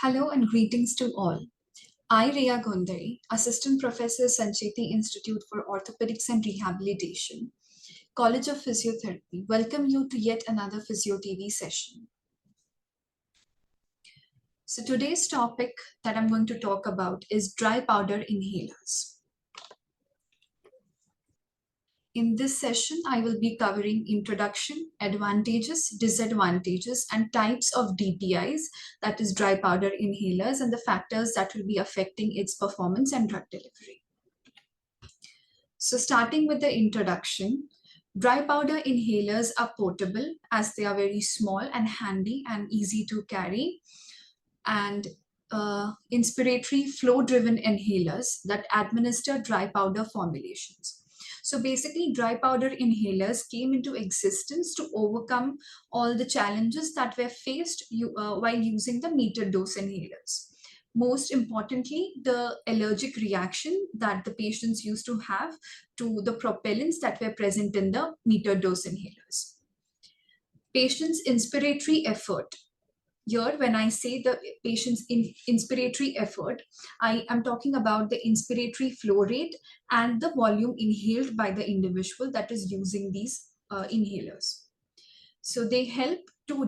Hello and greetings to all. I, Rhea Gondhali, Assistant Professor, Sancheti Institute for Orthopaedics and Rehabilitation, College of Physiotherapy, welcome you to yet another Physio TV session. So today's topic that I'm going to talk about is dry powder inhalers. In this session, I will be covering introduction, advantages, disadvantages, and types of DPIs, that is dry powder inhalers, and the factors that will be affecting its performance and drug delivery. So starting with the introduction, dry powder inhalers are portable as they are very small and handy and easy to carry. And inspiratory flow-driven inhalers that administer dry powder formulations. So basically, dry powder inhalers came into existence to overcome all the challenges that were faced while using the metered dose inhalers. Most importantly, the allergic reaction that the patients used to have to the propellants that were present in the metered dose inhalers. Patient's inspiratory effort. Here, when I say the patient's inspiratory effort, I am talking about the inspiratory flow rate and the volume inhaled by the individual that is using these inhalers. So they help to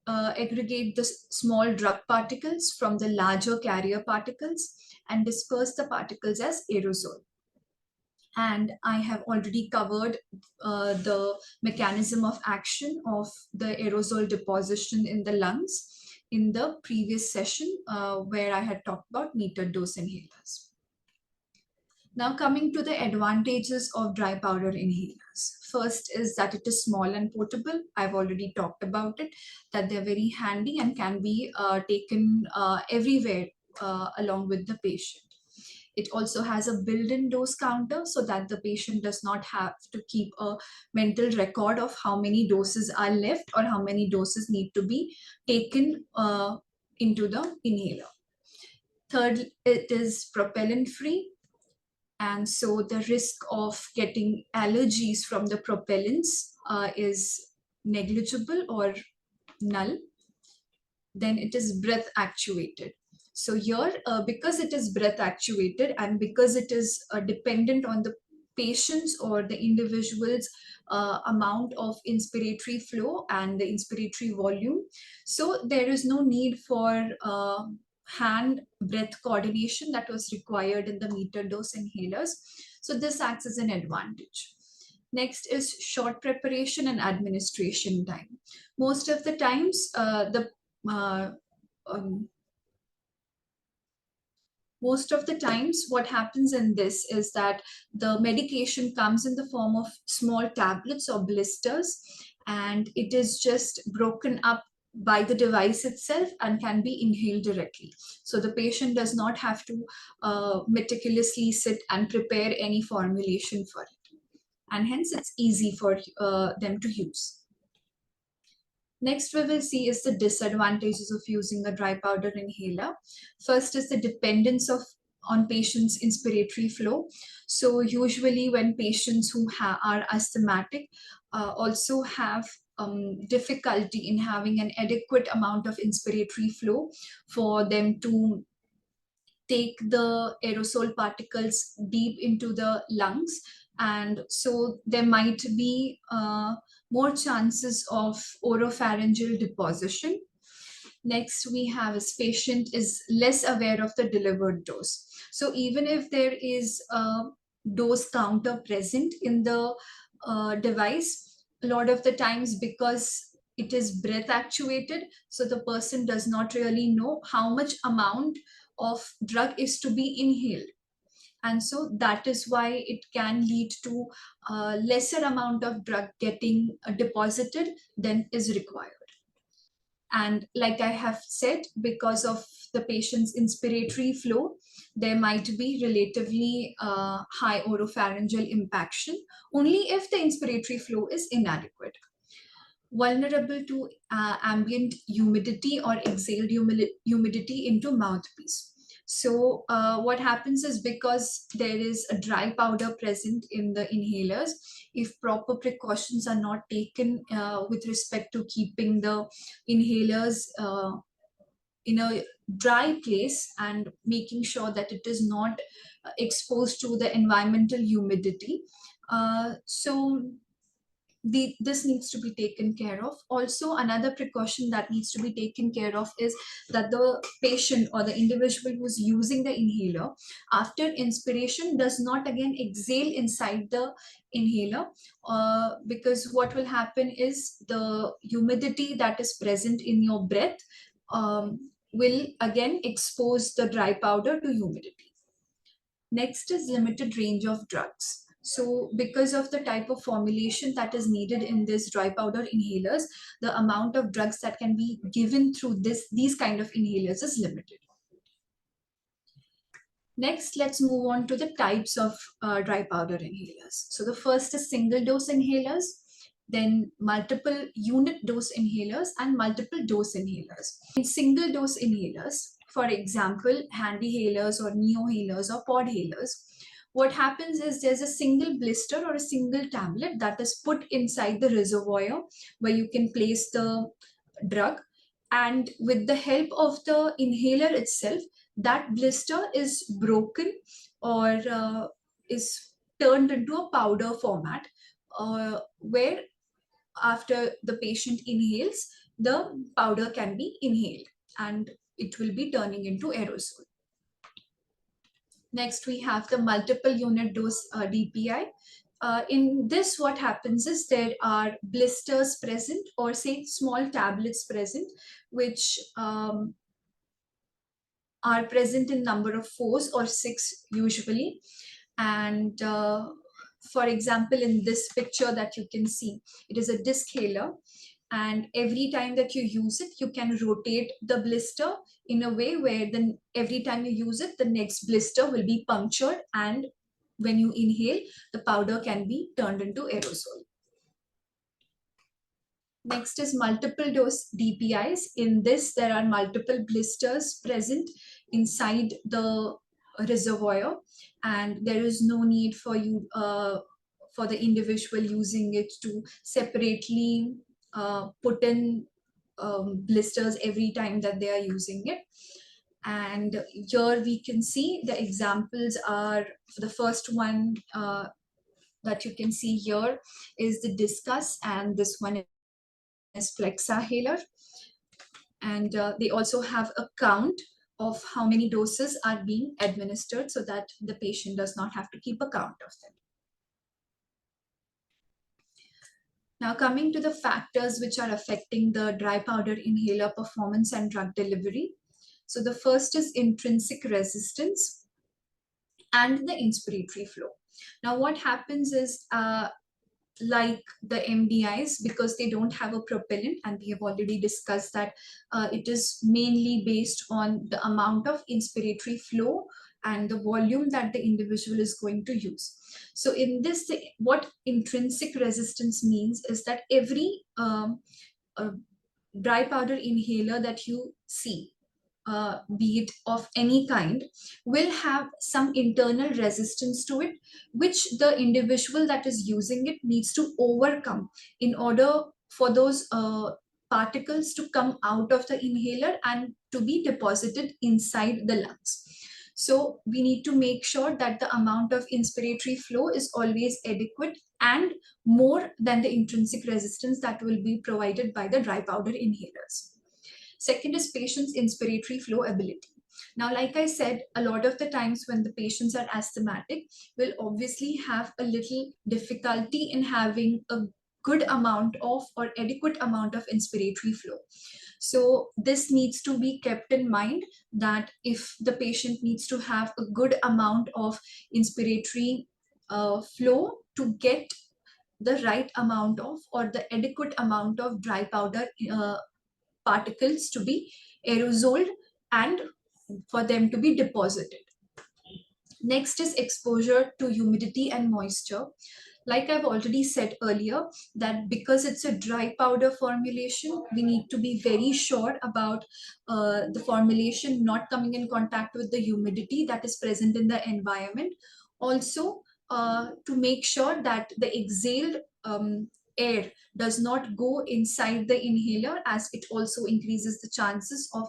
aggregate the small drug particles from the larger carrier particles and disperse the particles as aerosol. And I have already covered the mechanism of action of the aerosol deposition in the lungs in the previous session where I had talked about metered dose inhalers. Now coming to the advantages of dry powder inhalers. First is that it is small and portable. I've already talked about it, that they're very handy and can be taken everywhere along with the patient. It also has a built-in dose counter so that the patient does not have to keep a mental record of how many doses are left or how many doses need to be taken into the inhaler. Third, it is propellant-free. And so the risk of getting allergies from the propellants is negligible or null. Then it is breath actuated. So here, because it is breath actuated and because it is dependent on the patient's or the individual's amount of inspiratory flow and the inspiratory volume, so there is no need for hand breath coordination that was required in the metered dose inhalers. So this acts as an advantage. Next is short preparation and administration time. Most of the times, most of the times what happens in this is that the medication comes in the form of small tablets or blisters, and it is just broken up by the device itself and can be inhaled directly. So the patient does not have to meticulously sit and prepare any formulation for it. And hence it's easy for them to use. Next, we will see is the disadvantages of using a dry powder inhaler. First is the dependence on patients' inspiratory flow. So usually when patients who are asthmatic also have difficulty in having an adequate amount of inspiratory flow for them to take the aerosol particles deep into the lungs. And so there might be more chances of oropharyngeal deposition. Next, we have a patient is less aware of the delivered dose. So even if there is a dose counter present in the device, a lot of the times because it is breath actuated, so the person does not really know how much amount of drug is to be inhaled. And so that is why it can lead to a lesser amount of drug getting deposited than is required. And like I have said, because of the patient's inspiratory flow, there might be relatively high oropharyngeal impaction only if the inspiratory flow is inadequate. Vulnerable to ambient humidity or exhaled humidity into mouthpiece. So what happens is because there is a dry powder present in the inhalers, if proper precautions are not taken with respect to keeping the inhalers in a dry place and making sure that it is not exposed to the environmental humidity. So this needs to be taken care of. Also, another precaution that needs to be taken care of is that the patient or the individual who's using the inhaler, after inspiration, does not again exhale inside the inhaler, because what will happen is the humidity that is present in your breath will again expose the dry powder to humidity. Next is limited range of drugs. So because of the type of formulation that is needed in this dry powder inhalers, the amount of drugs that can be given through these kind of inhalers is limited. Next, let's move on to the types of dry powder inhalers. So the first is single dose inhalers, then multiple unit dose inhalers, and multiple dose inhalers. In single dose inhalers, for example, HandiHalers or NeoHalers or PodHalers, what happens is there's a single blister or a single tablet that is put inside the reservoir where you can place the drug, and with the help of the inhaler itself, that blister is broken or is turned into a powder format, where after the patient inhales, the powder can be inhaled and it will be turning into aerosol. Next, we have the multiple unit dose DPI. In this, what happens is there are blisters present, or say small tablets present, which are present in number of 4 or 6 usually. And for example, in this picture that you can see, it is a disc haler, and every time that you use it, you can rotate the blister in a way where then every time you use it, the next blister will be punctured, and when you inhale, the powder can be turned into aerosol. Next is multiple dose DPIs. In this, there are multiple blisters present inside the reservoir, and there is no need for you for the individual using it to separately put in blisters every time that they are using it. And here we can see the examples are, for the first one that you can see here is the discus, and this one is Flexahaler. And they also have a count of how many doses are being administered so that the patient does not have to keep a count of them. Now, coming to the factors which are affecting the dry powder inhaler performance and drug delivery. So the first is intrinsic resistance and the inspiratory flow. Now, what happens is like the MDIs, because they don't have a propellant, and we have already discussed that it is mainly based on the amount of inspiratory flow and the volume that the individual is going to use. So in this, what intrinsic resistance means is that every dry powder inhaler that you see, be it of any kind, will have some internal resistance to it, which the individual that is using it needs to overcome in order for those particles to come out of the inhaler and to be deposited inside the lungs. So we need to make sure that the amount of inspiratory flow is always adequate and more than the intrinsic resistance that will be provided by the dry powder inhalers. Second is patient's inspiratory flow ability. Now, like I said, a lot of the times when the patients are asthmatic, will obviously have a little difficulty in having a good amount of or adequate amount of inspiratory flow. So this needs to be kept in mind, that if the patient needs to have a good amount of inspiratory flow to get the right amount of or the adequate amount of dry powder particles to be aerosoled and for them to be deposited. Next is exposure to humidity and moisture. Like I've already said earlier, that because it's a dry powder formulation, we need to be very sure about the formulation not coming in contact with the humidity that is present in the environment. Also, to make sure that the exhaled air does not go inside the inhaler, as it also increases the chances of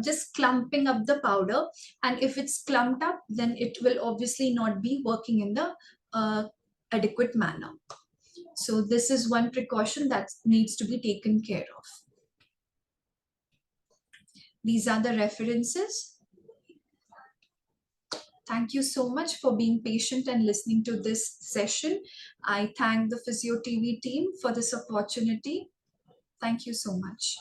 just clumping up the powder. And if it's clumped up, then it will obviously not be working in the adequate manner. So this is one precaution that needs to be taken care of. These are the references. Thank you so much for being patient and listening to this session. I thank the Physio TV team for this opportunity. Thank you so much.